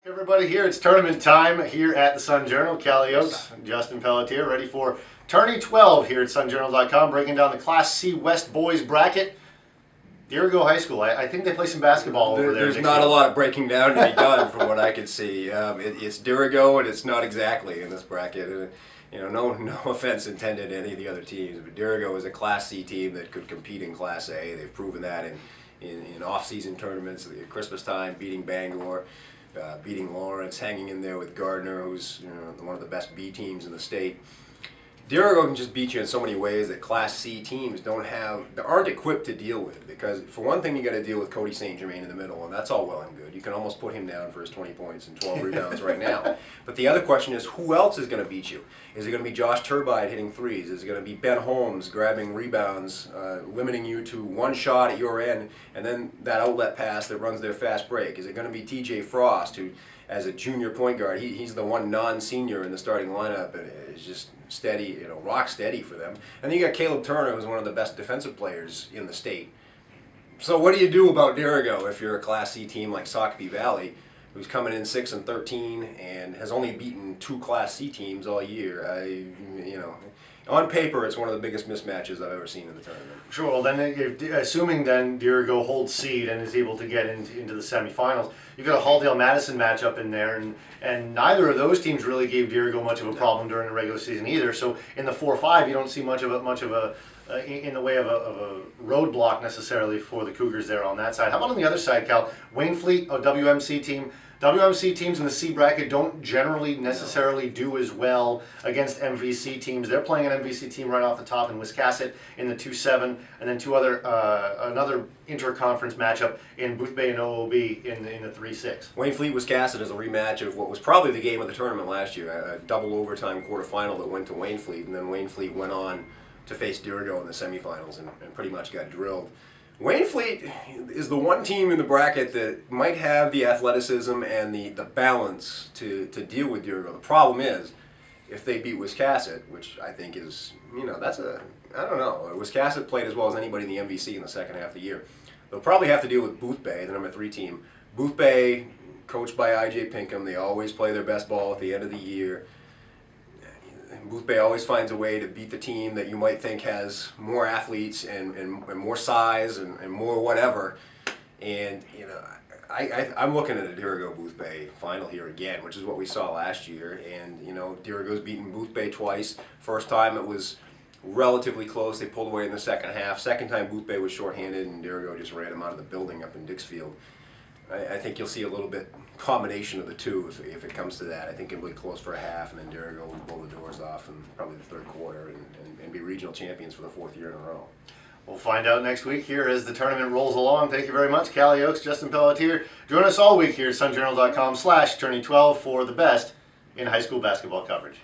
Everybody here, it's tournament time here at the Sun Journal. Kalle, Justin Pelletier, ready for Tourney 12 here at sunjournal.com, breaking down the Class C West boys bracket. Dirigo High School, I think they play some basketball over there. There's not a lot of breaking down to be done from what I can see. It's Dirigo, and it's not exactly in this bracket. No offense intended to any of the other teams, but Dirigo is a Class C team that could compete in Class A. They've proven that in off-season tournaments, at Christmas time, beating Bangor. Beating Lawrence, hanging in there with Gardner, who's one of the best B teams in the state. Dirigo can just beat you in so many ways that Class C teams aren't equipped to deal with. Because for one thing, you got to deal with Cody St. Germain in the middle, and that's all well and good. You can almost put him down for his 20 points and 12 rebounds right now. But the other question is, who else is going to beat you? Is it going to be Josh Turbide hitting threes? Is it going to be Ben Holmes grabbing rebounds, limiting you to one shot at your end, and then that outlet pass that runs their fast break? Is it going to be TJ Frost, who, as a junior point guard, he's the one non-senior in the starting lineup, and is just steady, rock steady for them. And then you got Caleb Turner, who's one of the best defensive players in the state. So what do you do about Dirigo if you're a Class C team like Sockeye Valley, who's coming in 6-13 and has only beaten 2 Class C teams all year? On paper, it's one of the biggest mismatches I've ever seen in the tournament. Sure. Well, then, assuming then Dirigo holds seed and is able to get into the semifinals, you've got a Halldale-Madison matchup in there, and neither of those teams really gave Dirigo much of a problem during the regular season either. So in the 4-5, you don't see much of a in the way of a roadblock necessarily for the Cougars there on that side. How about on the other side, Cal? Waynfleet, a WMC team. WMC teams in the C bracket don't generally necessarily do as well against MVC teams. They're playing an MVC team right off the top in Wiscasset in the 2-7, and then another inter-conference matchup in Boothbay and OOB in the 3-6. Waynfleet Wiscasset is a rematch of what was probably the game of the tournament last year, a double overtime quarterfinal that went to Waynfleet, and then Waynfleet went on to face Dirigo in the semifinals and pretty much got drilled. Waynfleet is the one team in the bracket that might have the athleticism and the balance to deal with Dirigo. The problem is, if they beat Wiscasset, which I think is, I don't know. Wiscasset played as well as anybody in the MVC in the second half of the year. They'll probably have to deal with Boothbay, the number 3 team. Boothbay, coached by I.J. Pinkham, they always play their best ball at the end of the year. Boothbay always finds a way to beat the team that you might think has more athletes and more size and more whatever. And I'm looking at a Dirigo Boothbay final here again, which is what we saw last year. And Dirigo's beaten Boothbay twice. First time it was relatively close. They pulled away in the second half. Second time Boothbay was shorthanded and Dirigo just ran them out of the building up in Dixfield. I think you'll see a little bit combination of the two if it comes to that. I think it'll be close for a half, and then Dirigo will blow the doors off in probably the third quarter and be regional champions for the 4th year in a row. We'll find out next week here as the tournament rolls along. Thank you very much, Kalle, Justin Pelletier. Join us all week here at sunjournal.com/tourney12 for the best in high school basketball coverage.